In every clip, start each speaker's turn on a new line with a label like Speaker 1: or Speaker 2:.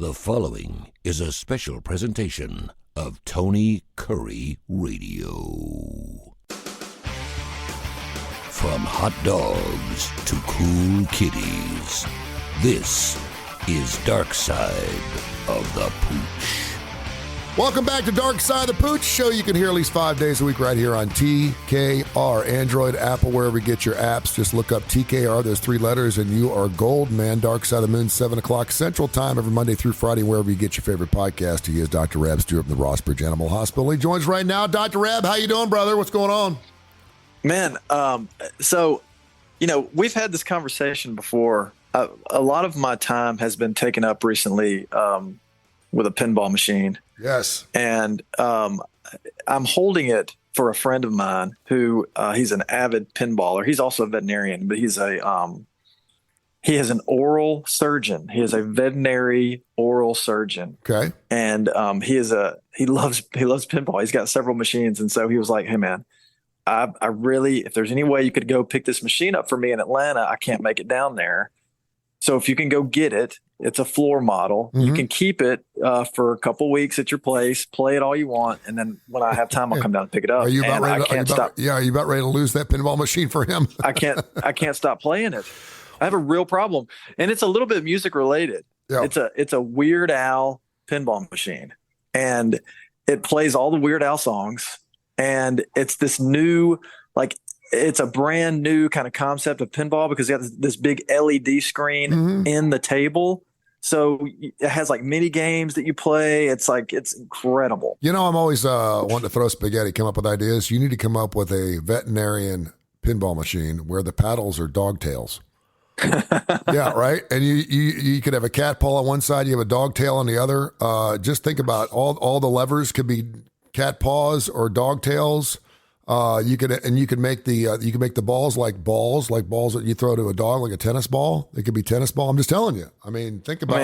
Speaker 1: The following is a special presentation of Tony Kurre Radio. From hot dogs to cool kitties, this is Darkside of the Pooch.
Speaker 2: Welcome back to Darkside of the Pooch show. You can hear at least 5 days a week right here on TKR, Android, Apple, wherever you get your apps. Just look up TKR. There's 3 letters, and you are gold, man. Darkside of the Moon, 7 o'clock Central Time every Monday through Friday, wherever you get your favorite podcast. He is Dr. Rab Stewart from the Rossbridge Animal Hospital. He joins right now. Dr. Rab, how you doing, brother? What's going on?
Speaker 3: Man, we've had this conversation before. A lot of my time has been taken up recently with a pinball machine.
Speaker 2: Yes.
Speaker 3: And I'm holding it for a friend of mine who he's an avid pinballer. He's also a veterinarian, but he is an oral surgeon. He is a veterinary oral surgeon.
Speaker 2: Okay.
Speaker 3: And he loves pinball. He's got several machines. And so he was like, hey man, I really, if there's any way you could go pick this machine up for me in Atlanta, I can't make it down there. So if you can go get it, it's a floor model. Mm-hmm. You can keep it for a couple weeks at your place, play it all you want, and then when I have time, I'll come down and pick it up.
Speaker 2: Are you about ready? Are you about ready to lose that pinball machine for him?
Speaker 3: I can't stop playing it. I have a real problem, and it's a little bit music related. Yeah. It's a Weird Al pinball machine, and it plays all the Weird Al songs, and it's this new it's a brand new kind of concept of pinball because you have this big LED screen in the table. So it has like mini games that you play. It's incredible.
Speaker 2: You know, I'm always wanting to throw spaghetti, come up with ideas. You need to come up with a veterinarian pinball machine where the paddles are dog tails. Yeah, right. And you could have a cat paw on one side, you have a dog tail on the other. Just think about all the levers could be cat paws or dog tails. You could make the balls like balls that you throw to a dog, like a tennis ball. It could be tennis ball. I'm just telling you. I mean, think about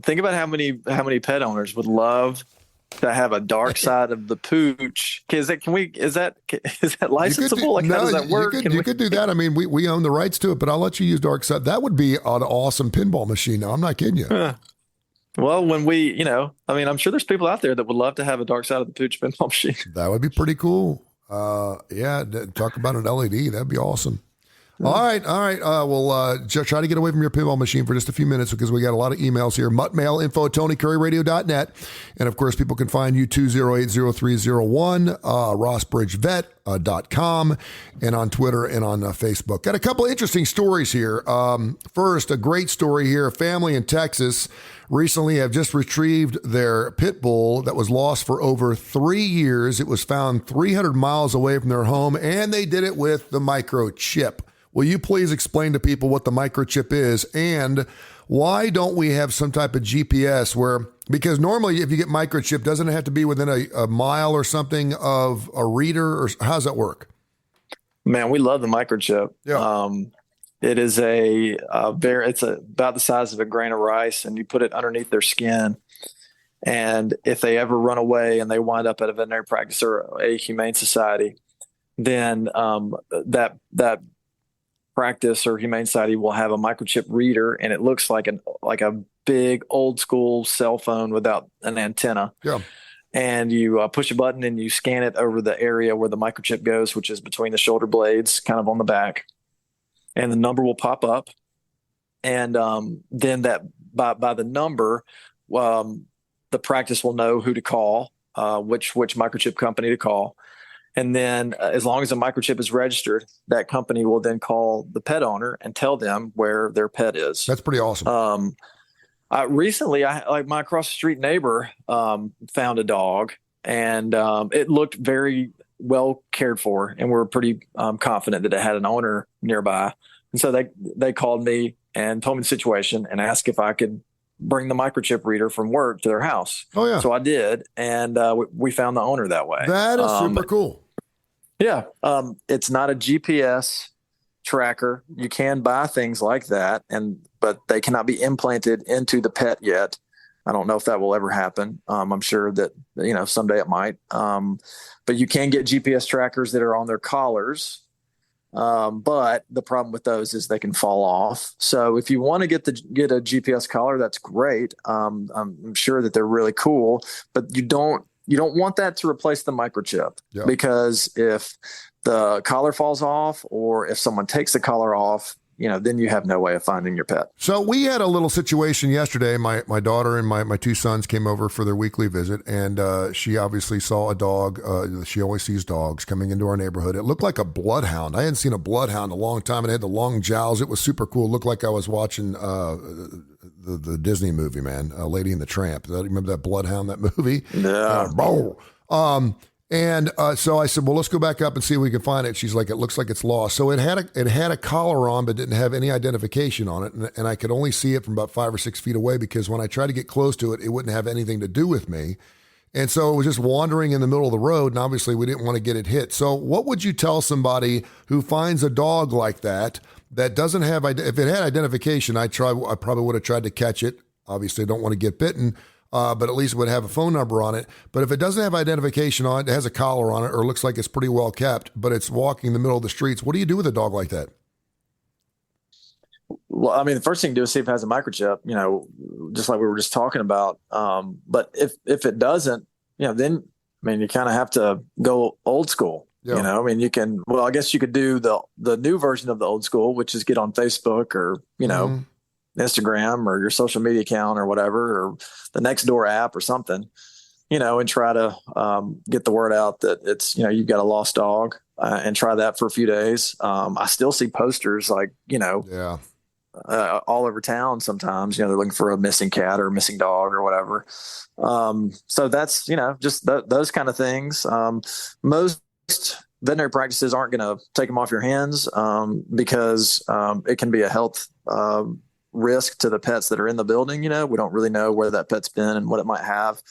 Speaker 3: think about how many pet owners would love to have a Darkside of the Pooch. Is that licensable? How does that work?
Speaker 2: You could do that. I mean, we own the rights to it, but I'll let you use Darkside. That would be an awesome pinball machine. Now, I'm not kidding you.
Speaker 3: Well, when I'm sure there's people out there that would love to have a Darkside of the Pooch pinball machine.
Speaker 2: That would be pretty cool. Talk about an LED. That'd be awesome. All right. We'll try to get away from your pinball machine for just a few minutes because we got a lot of emails here. muttmail@TonyCurryRadio.net. And of course, people can find you 208-0301, rossbridgevet.com, and on Twitter and on Facebook. Got a couple of interesting stories here. First, a great story here. A family in Texas recently have just retrieved their pit bull that was lost for over 3 years. It was found 300 miles away from their home, and they did it with the microchip. Will you please explain to people what the microchip is and why don't we have some type of GPS because normally if you get microchip, doesn't it have to be within a mile or something of a reader, or how's that work?
Speaker 3: Man, we love the microchip. Yeah. It is it's about the size of a grain of rice, and you put it underneath their skin. And if they ever run away and they wind up at a veterinary practice or a humane society, then that practice or humane society will have a microchip reader, and it looks like a big old school cell phone without an antenna. Yeah. And you push a button and you scan it over the area where the microchip goes, which is between the shoulder blades, kind of on the back. And the number will pop up, and then that by the number, the practice will know who to call, which microchip company to call, and then as long as the microchip is registered, that company will then call the pet owner and tell them where their pet is.
Speaker 2: That's pretty awesome.
Speaker 3: Recently, my across the street neighbor found a dog, and it looked very well cared for, and we're pretty confident that it had an owner nearby. And so they called me and told me the situation and asked if I could bring the microchip reader from work to their house. Oh yeah. So I did, and we found the owner that way.
Speaker 2: That is super cool.
Speaker 3: Yeah. It's not a GPS tracker. You can buy things like that, but they cannot be implanted into the pet yet. I don't know if that will ever happen. I'm sure that, someday it might. But you can get GPS trackers that are on their collars. But the problem with those is they can fall off. So if you want to get a GPS collar, that's great. I'm sure that they're really cool, but you don't want that to replace the microchip.
Speaker 2: Yep.
Speaker 3: Because if the collar falls off or if someone takes the collar off, then you have no way of finding your pet.
Speaker 2: So we had a little situation yesterday. My daughter and my two sons came over for their weekly visit, and she obviously saw a dog. She always sees dogs coming into our neighborhood. It looked like a bloodhound. I hadn't seen a bloodhound in a long time, and it had the long jowls. It was super cool. It looked like I was watching the Disney movie, man, Lady and the Tramp. Do you remember that bloodhound, that movie?
Speaker 3: Yeah.
Speaker 2: And so I said, well, let's go back up and see if we can find it. She's like, it looks like it's lost. So it had a collar on, but didn't have any identification on it. And I could only see it from about 5 or 6 feet away because when I tried to get close to it, it wouldn't have anything to do with me. And so it was just wandering in the middle of the road. And obviously we didn't want to get it hit. So what would you tell somebody who finds a dog like that doesn't have, if it had identification, I probably would have tried to catch it. Obviously I don't want to get bitten. But at least it would have a phone number on it. But if it doesn't have identification on it, it has a collar on it, or looks like it's pretty well kept, but it's walking in the middle of the streets, what do you do with a dog like that?
Speaker 3: Well, I mean, the first thing to do is see if it has a microchip, just like we were just talking about. But if it doesn't, then, I mean, you kind of have to go old school.
Speaker 2: Yeah.
Speaker 3: I mean, I guess you could do the new version of the old school, which is get on Facebook or, Instagram or your social media account or whatever, or the Nextdoor app or something, and try to get the word out that it's, you've got a lost dog, and try that for a few days. I still see posters like, all over town sometimes, they're looking for a missing cat or a missing dog or whatever. So that's, just those kind of things. Most veterinary practices aren't going to take them off your hands because it can be a health risk to the pets that are in the building. We don't really know where that pet's been and what it might have.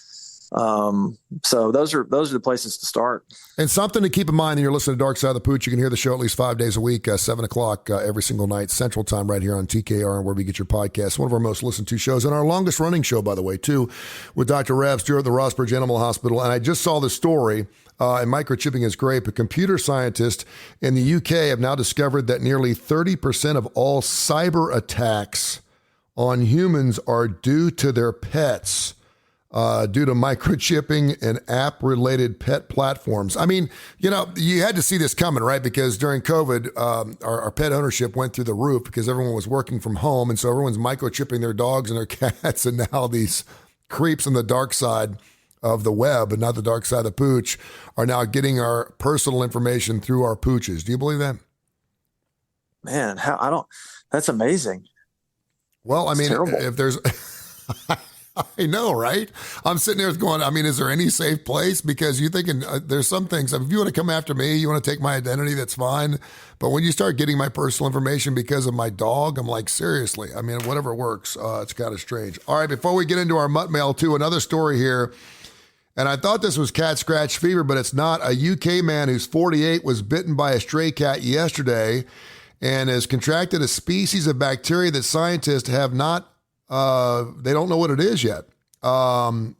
Speaker 3: So those are the places to start.
Speaker 2: And something to keep in mind when you're listening to Darkside of the Pooch, you can hear the show at least 5 days a week, 7:00 every single night, Central Time, right here on TKR and where we get your podcast. One of our most listened to shows and our longest running show, by the way, too, with Dr. Rev Stewart at the Rossbridge Animal Hospital. And I just saw the story. And microchipping is great, but computer scientists in the UK have now discovered that nearly 30% of all cyber attacks on humans are due to their pets, due to microchipping and app-related pet platforms. I mean, you had to see this coming, right? Because during COVID, our pet ownership went through the roof because everyone was working from home, and so everyone's microchipping their dogs and their cats, and now these creeps on the dark side of the web, and not the dark side of the pooch, are now getting our personal information through our pooches. Do you believe that?
Speaker 3: Man, that's amazing.
Speaker 2: Well, I mean,
Speaker 3: terrible.
Speaker 2: If there's, I know, right? I'm sitting there going, I mean, is there any safe place? Because you're thinking there's some things, if you want to come after me, you want to take my identity, that's fine. But when you start getting my personal information because of my dog, I'm like, seriously, I mean, whatever works, it's kind of strange. All right, before we get into our mutt mail too, another story here. And I thought this was cat scratch fever, but it's not. A UK man who's 48 was bitten by a stray cat yesterday and has contracted a species of bacteria that scientists have not, they don't know what it is yet.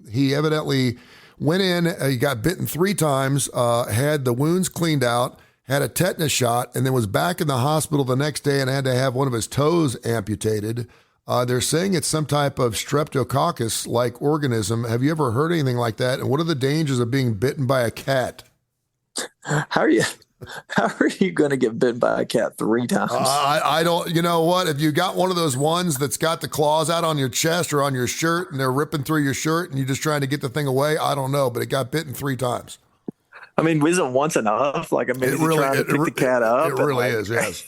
Speaker 2: He evidently went in, he got bitten 3 times, had the wounds cleaned out, had a tetanus shot, and then was back in the hospital the next day and had to have one of his toes amputated. They're saying it's some type of streptococcus-like organism. Have you ever heard anything like that? And what are the dangers of being bitten by a cat?
Speaker 3: How are you going to get bitten by a cat 3 times?
Speaker 2: I don't, you know what? If you got one of those ones that's got the claws out on your chest or on your shirt and they're ripping through your shirt and you're just trying to get the thing away, I don't know, but it got bitten 3 times.
Speaker 3: I mean, isn't once enough? Like, I mean, is he trying to pick the cat up?
Speaker 2: It really is, yes.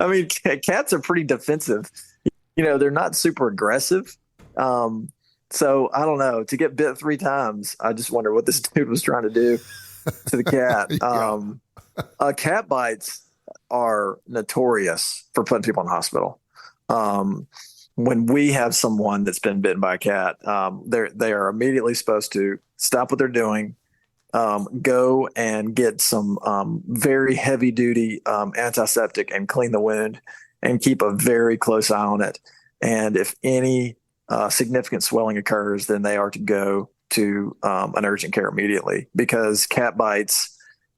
Speaker 3: I mean, cats are pretty defensive. They're not super aggressive. So I don't know. To get bit 3 times, I just wonder what this dude was trying to do to the cat. Cat bites are notorious for putting people in the hospital. When we have someone that's been bitten by a cat, they are immediately supposed to stop what they're doing, go and get some very heavy duty antiseptic and clean the wound and keep a very close eye on it. And if any significant swelling occurs, then they are to go to an urgent care immediately, because cat bites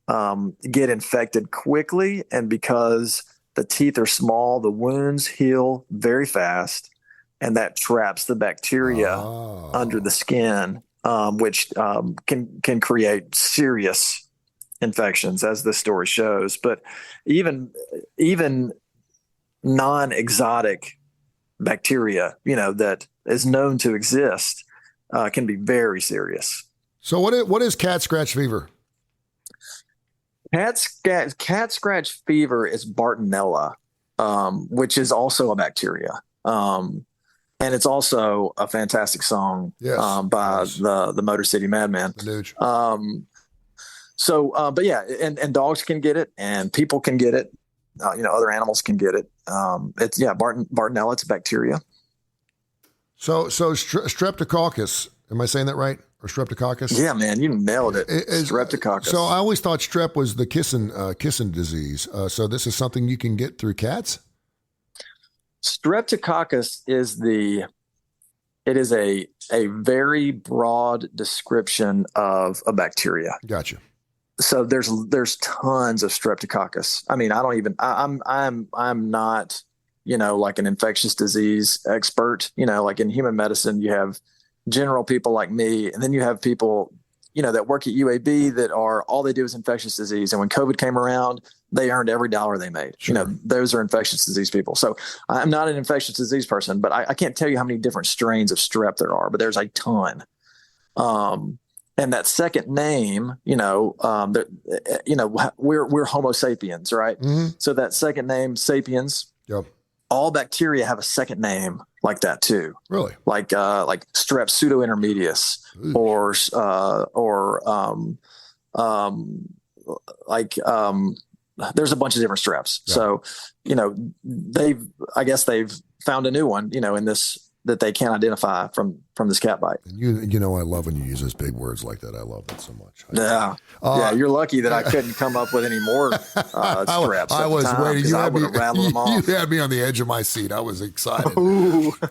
Speaker 3: get infected quickly, and because the teeth are small, the wounds heal very fast, and that traps the bacteria under the skin, which can create serious infections, as the story shows. But even non-exotic bacteria, that is known to exist, can be very serious.
Speaker 2: So what is cat scratch fever?
Speaker 3: Cat scratch fever is Bartonella, which is also a bacteria. And it's also a fantastic song by the Motor City Madman. But yeah, and dogs can get it, and people can get it. Other animals can get it. It's Bartonella. It's a bacteria.
Speaker 2: So streptococcus. Am I saying that right? Or streptococcus?
Speaker 3: Yeah, man, you nailed it. Streptococcus.
Speaker 2: So I always thought strep was the kissing disease. So this is something you can get through cats?
Speaker 3: Streptococcus is a very broad description of a bacteria.
Speaker 2: Gotcha.
Speaker 3: So there's tons of streptococcus. I mean, I'm not, like an infectious disease expert. Like in human medicine, you have general people like me, and then you have people, that work at UAB that all they do is infectious disease. And when COVID came around, they earned every dollar they made.
Speaker 2: Sure.
Speaker 3: Those are infectious disease people. So I'm not an infectious disease person, but I can't tell you how many different strains of strep there are, but there's a ton. And that second name, we're Homo sapiens, right?
Speaker 2: Mm-hmm.
Speaker 3: So that second name, sapiens.
Speaker 2: Yep. All
Speaker 3: bacteria have a second name like that too.
Speaker 2: Really?
Speaker 3: Like strep pseudointermedius, there's a bunch of different streps. Yeah. So, they've found a new one, in this that they can't identify from this cat bite.
Speaker 2: And I love when you use those big words like that. I love that so much.
Speaker 3: You're lucky that I couldn't come up with any more streps.
Speaker 2: I was waiting. You had
Speaker 3: me
Speaker 2: on the edge of my seat. I was excited.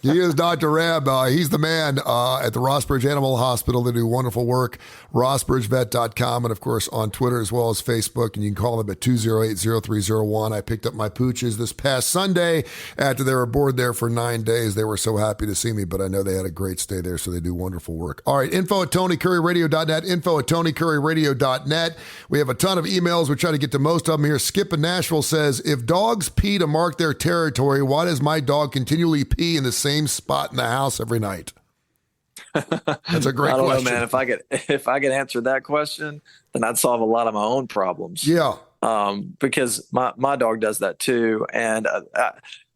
Speaker 2: He is Dr. Reb. He's the man at the Rossbridge Animal Hospital. They do wonderful work. RossbridgeVet.com, and of course on Twitter as well as Facebook. And you can call them at 208-0301. I picked up my Pooches this past Sunday after they were aboard there for 9 days. They were so happy to see me, but I know they had a great stay there, so they do wonderful work. All right, info at TonyCurryRadio.net, info at TonyCurryRadio.net. We have a ton of emails. We're trying to get to most of them here. Skip in Nashville says, if dogs pee to mark their territory, why does my dog continually pee in the same spot in the house every night? That's a great question.
Speaker 3: I don't know, man. If I could answer that question, then I'd solve a lot of my own problems.
Speaker 2: Yeah.
Speaker 3: Because my dog does that too. And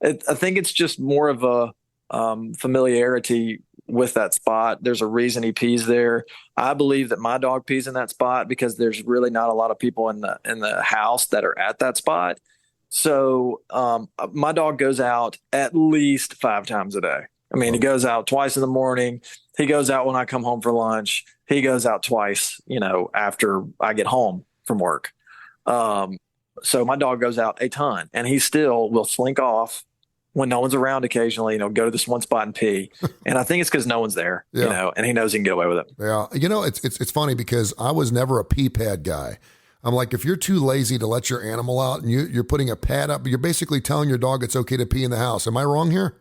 Speaker 3: I think it's just more of a familiarity with that spot. There's a reason he pees there. I believe that my dog pees in that spot because there's really not a lot of people in the house that are at that spot. So my dog goes out at least 5 times a day. I mean, he goes out twice in the morning. He goes out when I come home for lunch. He goes out twice, after I get home from work. So my dog goes out a ton, and he still will slink off when no one's around occasionally, go to this one spot and pee. And I think it's because no one's there, and he knows he can get away with it.
Speaker 2: Yeah. It's funny because I was never a pee pad guy. I'm like, if you're too lazy to let your animal out and you're putting a pad up, you're basically telling your dog it's okay to pee in the house. Am I wrong here?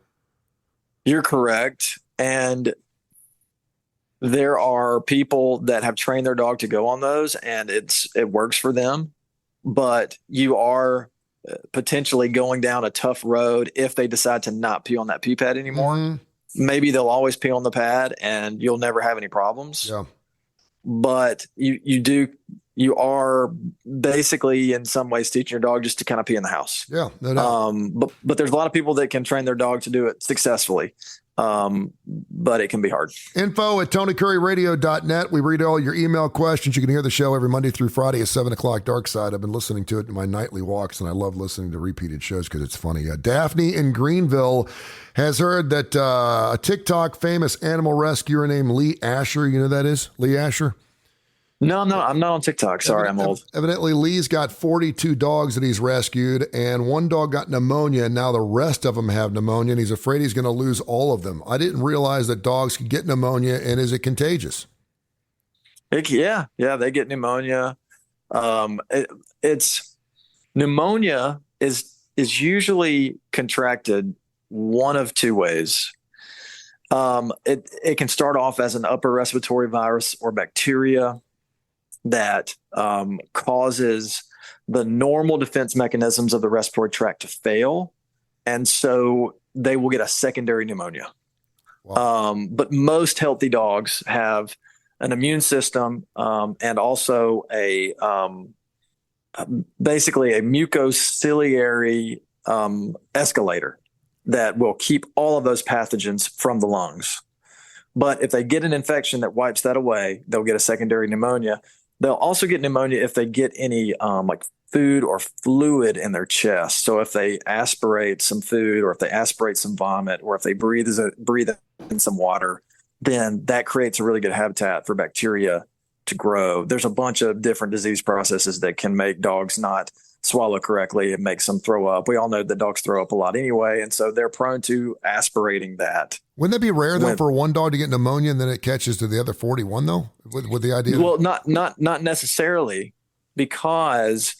Speaker 3: You're correct. And there are people that have trained their dog to go on those, and it works for them, but you are potentially going down a tough road if they decide to not pee on that pee pad anymore. Mm-hmm. Maybe they'll always pee on the pad and you'll never have any problems.
Speaker 2: Yeah.
Speaker 3: But you are basically in some ways teaching your dog just to kind of pee in the house.
Speaker 2: Yeah. No doubt.
Speaker 3: But there's a lot of people that can train their dog to do it successfully. But it can be hard.
Speaker 2: Info at TonyCurryRadio.net. We read all your email questions. You can hear the show every Monday through Friday at 7 o'clock Darkside. I've been listening to it in my nightly walks, and I love listening to repeated shows because it's funny. Daphne in Greenville has heard that a TikTok famous animal rescuer named Lee Asher, you know who that is? Lee Asher?
Speaker 3: No, I'm not on TikTok. Sorry, I'm old.
Speaker 2: Evidently, Lee's got 42 dogs that he's rescued, and one dog got pneumonia, and now the rest of them have pneumonia, and he's afraid he's going to lose all of them. I didn't realize that dogs can get pneumonia, and is it contagious?
Speaker 3: Yeah, they get pneumonia. It's pneumonia is usually contracted one of two ways. It can start off as an upper respiratory virus or bacteria that causes the normal defense mechanisms of the respiratory tract to fail, and so they will get a secondary pneumonia. Wow. But most healthy dogs have an immune system and also basically a mucociliary escalator that will keep all of those pathogens from the lungs. But if they get an infection that wipes that away, they'll get a secondary pneumonia. They'll also get pneumonia if they get any like food or fluid in their chest. So if they aspirate some food, or if they aspirate some vomit, or if they breathe in some water, then that creates a really good habitat for bacteria to grow. There's a bunch of different disease processes that can make dogs not swallow correctly. It makes them throw up. We all know that dogs throw up a lot anyway, and so they're prone to aspirating that.
Speaker 2: Wouldn't that be rare though for one dog to get pneumonia and then it catches to the other 41 though? With the idea?
Speaker 3: Well, not necessarily, because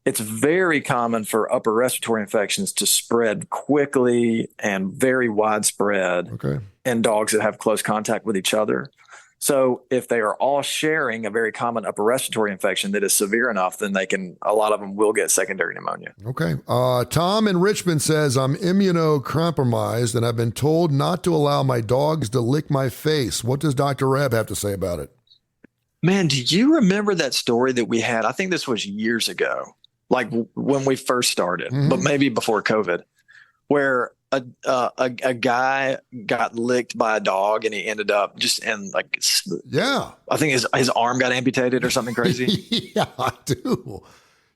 Speaker 3: it's very common for upper respiratory infections to spread quickly and very widespread in dogs that have close contact with each other. So if they are all sharing a very common upper respiratory infection that is severe enough, then a lot of them will get secondary pneumonia.
Speaker 2: Okay. Tom in Richmond says, I'm immunocompromised and I've been told not to allow my dogs to lick my face. What does Dr. Reb have to say about it?
Speaker 3: Man, do you remember that story that we had? I think this was years ago, like when we first started, but maybe before COVID, where a guy got licked by a dog and he ended up just in I think his arm got amputated or something crazy.
Speaker 2: Yeah, I do.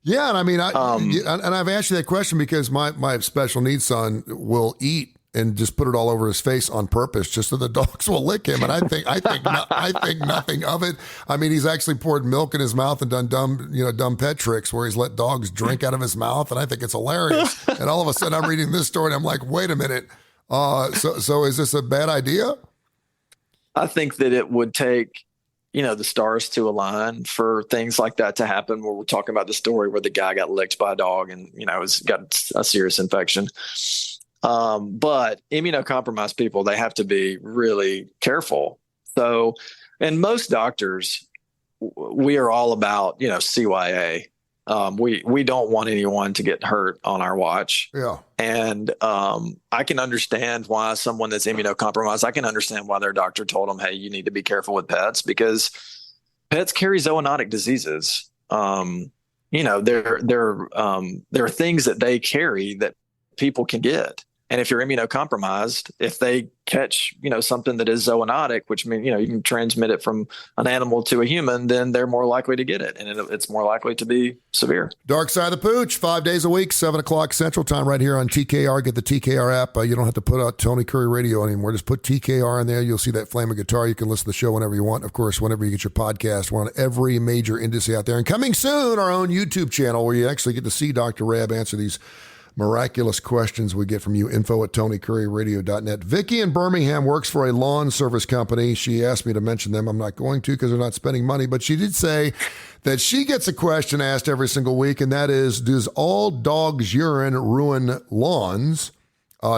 Speaker 2: Yeah. And I mean, and I've asked you that question because my special needs son will eat and just put it all over his face on purpose just so the dogs will lick him. And I think nothing of it. I mean, he's actually poured milk in his mouth and done dumb pet tricks where he's let dogs drink out of his mouth. And I think it's hilarious. And all of a sudden I'm reading this story and I'm like, wait a minute. So is this a bad idea?
Speaker 3: I think that it would take, the stars to align for things like that to happen, where we're talking about the story where the guy got licked by a dog and, has got a serious infection. But immunocompromised people, they have to be really careful. So, and most doctors, we are all about, CYA. We don't want anyone to get hurt on our watch.
Speaker 2: Yeah.
Speaker 3: And I can understand why someone that's immunocompromised, I can understand why their doctor told them, hey, you need to be careful with pets, because pets carry zoonotic diseases. There are things that they carry that people can get. And if you're immunocompromised, if they catch, something that is zoonotic, which means, you can transmit it from an animal to a human, then they're more likely to get it. And it's more likely to be severe.
Speaker 2: Darkside the Pooch, 5 days a week, 7:00 Central Time right here on TKR. Get the TKR app. You don't have to put out Tony Curry Radio anymore. Just put TKR in there. You'll see that flaming guitar. You can listen to the show whenever you want. Of course, whenever you get your podcast, we're on every major industry out there. And coming soon, our own YouTube channel where you actually get to see Dr. Reb answer these miraculous questions we get from you. info@TonyCurryRadio.net. Vicky in Birmingham works for a lawn service company. She asked me to mention them. I'm not going to because they're not spending money, but she did say that she gets a question asked every single week, and that is, does all dogs' urine ruin lawns?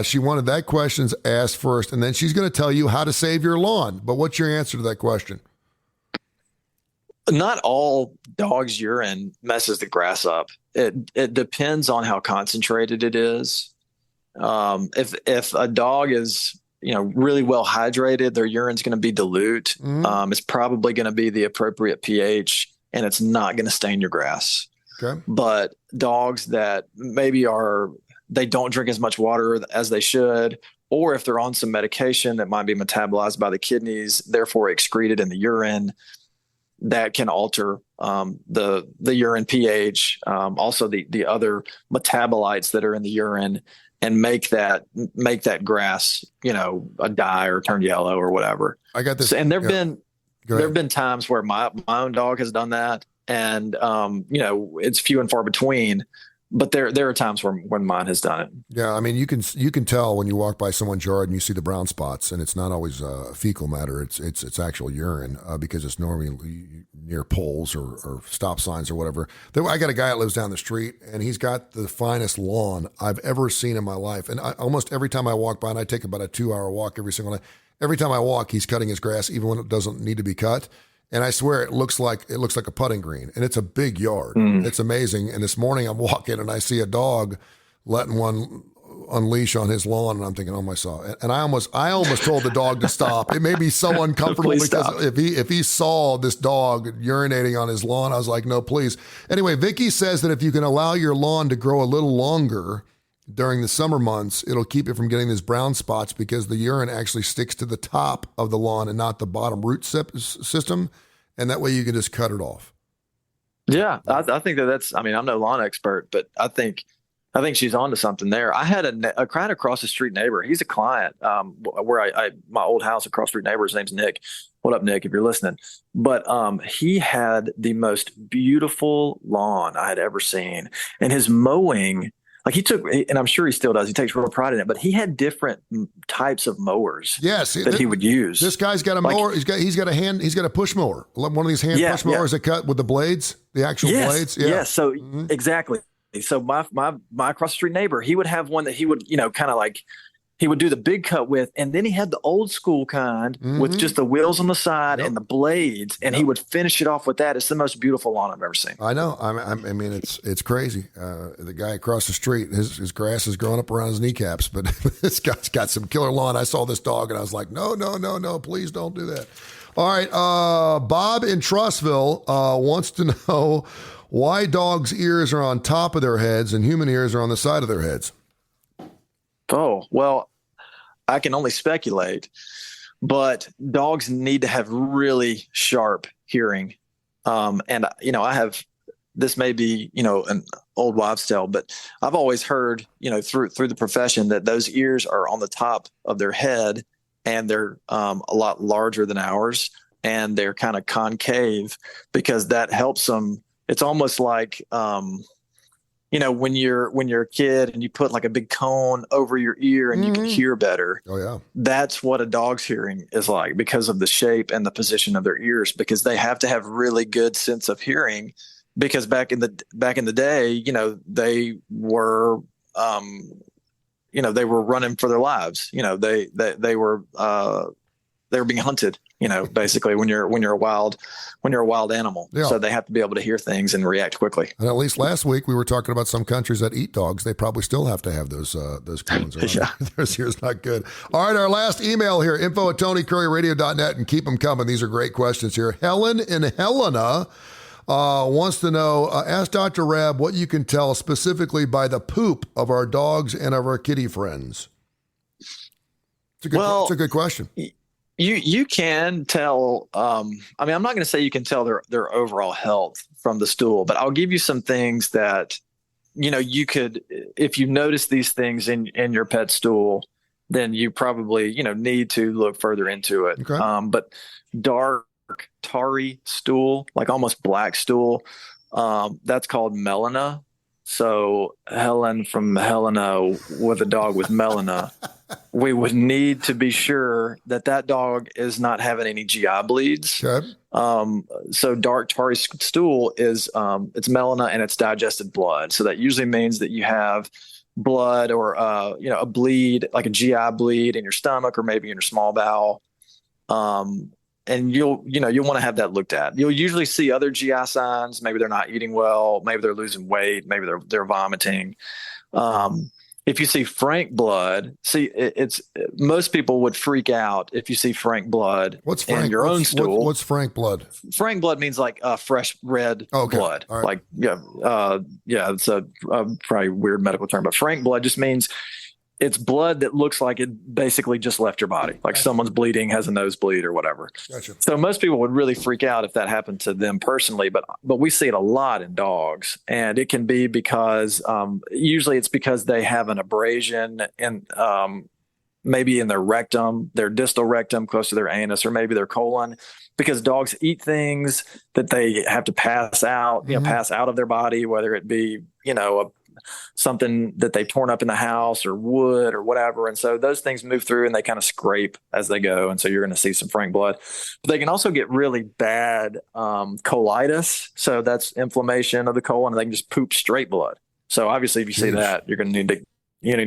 Speaker 2: She wanted that question asked first, and then she's going to tell you how to save your lawn. But what's your answer to that question?
Speaker 3: Not all dogs' urine messes the grass up. It depends on how concentrated it is. If a dog is, really well hydrated, their urine's going to be dilute. It's probably going to be the appropriate pH, and it's not going to stain your grass.
Speaker 2: Okay.
Speaker 3: But dogs that maybe they don't drink as much water as they should, or if they're on some medication that might be metabolized by the kidneys, therefore excreted in the urine, that can alter the urine pH, also the other metabolites that are in the urine, and make that grass, a dye or turn yellow or whatever.
Speaker 2: I got this.
Speaker 3: And there've been times where my own dog has done that, and it's few and far between. but there are times when mine has done it.
Speaker 2: Yeah, I mean, you can tell when you walk by someone's yard and you see the brown spots, and it's not always fecal matter; it's actual urine because it's normally near poles or stop signs or whatever. I got a guy that lives down the street, and he's got the finest lawn I've ever seen in my life. And almost every time I walk by, and I take about a 2-hour walk every single night. Every time I walk, he's cutting his grass, even when it doesn't need to be cut. And I swear it looks like a putting green, and it's a big yard. It's amazing. And this morning I'm walking and I see a dog letting one unleash on his lawn, and I'm thinking, oh my God. And I almost told the dog to stop. It made me so uncomfortable because
Speaker 3: stop.
Speaker 2: if he saw this dog urinating on his lawn, I was like, no, please. Anyway, Vicky says that if you can allow your lawn to grow a little longer during the summer months, it'll keep it from getting these brown spots because the urine actually sticks to the top of the lawn and not the bottom root system. And that way you can just cut it off.
Speaker 3: Yeah, I think that's, I mean, I'm no lawn expert, but I think she's onto something there. I had a kind of across the street neighbor. He's a client where my old house across the street neighbor, his name's Nick. What up, Nick, if you're listening? But he had the most beautiful lawn I had ever seen. And his mowing, like and I'm sure he still does, he takes real pride in it, but he had different types of mowers that he would use.
Speaker 2: This guy's got a mower. He's got a push mower. One of these hand push mowers that cut with the blades, the actual blades. Yeah.
Speaker 3: Yes. So exactly. So my across the street neighbor, he would have one that he would, kind of like, he would do the big cut with, and then he had the old school kind with just the wheels on the side and the blades, and he would finish it off with that. It's the most beautiful lawn I've ever seen.
Speaker 2: I know. I mean, it's crazy. The guy across the street, his grass is growing up around his kneecaps, but this guy's got some killer lawn. I saw this dog, and I was like, no, please don't do that. All right, Bob in Trussville wants to know why dogs' ears are on top of their heads and human ears are on the side of their heads.
Speaker 3: Oh, well, I can only speculate, but dogs need to have really sharp hearing. And, I have, this may be, an old wives' tale, but I've always heard, through the profession that those ears are on the top of their head, and they're a lot larger than ours, and they're kind of concave because that helps them. It's almost like, when you're a kid and you put like a big cone over your ear and you can hear better.
Speaker 2: Oh yeah. That's
Speaker 3: what a dog's hearing is like because of the shape and the position of their ears, because they have to have really good sense of hearing, because back in the day, they were, they were running for their lives. They were being hunted, basically when you're a wild animal. Yeah. So they have to be able to hear things and react quickly.
Speaker 2: And at least last week we were talking about some countries that eat dogs. They probably still have to have those cones around. Yeah. Their ears not good. All right, our last email here, info@TonyCurryRadio.net, and keep them coming. These are great questions here. Helen in Helena wants to know, ask Dr. Reb what you can tell specifically by the poop of our dogs and of our kitty friends. It's a good question.
Speaker 3: You can tell, I'm not going to say you can tell their overall health from the stool, but I'll give you some things that, you could, if you notice these things in your pet stool, then you probably, need to look further into it. Okay. But dark, tarry stool, like almost black stool, that's called melena. So Helen from Helena with a dog with melena, we would need to be sure that dog is not having any GI bleeds. Okay. So dark tarry stool is it's melena and it's digested blood. So that usually means that you have blood or a bleed, like a GI bleed in your stomach or maybe in your small bowel. And you'll want to have that looked at. You'll usually see other GI signs. Maybe they're not eating well. Maybe they're losing weight. Maybe they're vomiting. If you see frank blood, it's most people would freak out if you see frank blood in your own stool.
Speaker 2: What's frank blood?
Speaker 3: Frank blood means like fresh red blood. Right. Like it's a probably weird medical term, but frank blood just means it's blood that looks like it basically just left your body, like someone's bleeding, has a nosebleed or whatever. Gotcha. So most people would really freak out if that happened to them personally, but we see it a lot in dogs, and it can be because usually it's because they have an abrasion in maybe in their rectum, their distal rectum close to their anus, or maybe their colon, because dogs eat things that they have to pass out, pass out of their body, whether it be, something that they've torn up in the house or wood or whatever. And so those things move through and they kind of scrape as they go. And so you're going to see some frank blood. But they can also get really bad colitis. So that's inflammation of the colon, and they can just poop straight blood. So obviously if you see that, you're going to need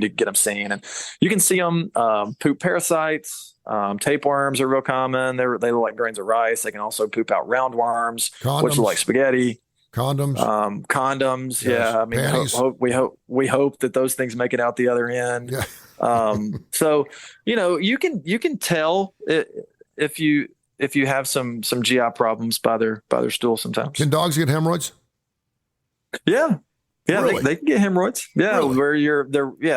Speaker 3: to get them seen. And you can see them poop parasites. Tapeworms are real common. They look like grains of rice. They can also poop out roundworms, which look like spaghetti.
Speaker 2: Condoms.
Speaker 3: Yes. Yeah. I mean, we hope that those things make it out the other end. Yeah. So, you can tell if you have some GI problems by their stool sometimes.
Speaker 2: Can dogs get hemorrhoids?
Speaker 3: Yeah. Yeah.
Speaker 2: Really?
Speaker 3: They can get hemorrhoids. Yeah.
Speaker 2: Really?
Speaker 3: Where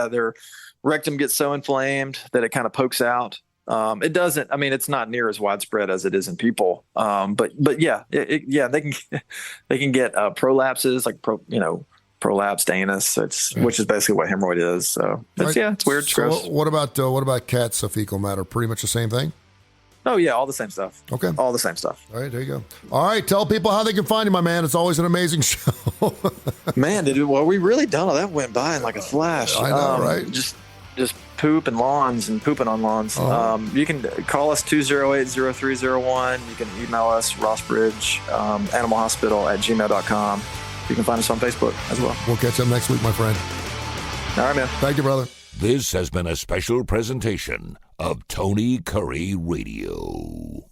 Speaker 3: their rectum gets so inflamed that it kind of pokes out. It doesn't, I mean, it's not near as widespread as it is in people. But yeah, they can get prolapses, like prolapsed anus, which is basically what hemorrhoid is. So it's weird. It's gross.
Speaker 2: What about cats' fecal matter? Pretty much the same thing?
Speaker 3: Oh yeah. All the same stuff.
Speaker 2: Okay.
Speaker 3: All the same stuff.
Speaker 2: All right. There you go. All right. Tell people how they can find you, my man. It's always an amazing show.
Speaker 3: Man, we really done all that went by in like a flash.
Speaker 2: I know, right?
Speaker 3: Just poop and lawns and pooping on lawns. You can call us 208-0301. You can email us rossbridge animalhospital @gmail.com. You can find us on Facebook as well.
Speaker 2: We'll catch up next week, my friend.
Speaker 3: All right, man.
Speaker 2: Thank you, brother.
Speaker 1: This has been a special presentation of Tony Curry Radio.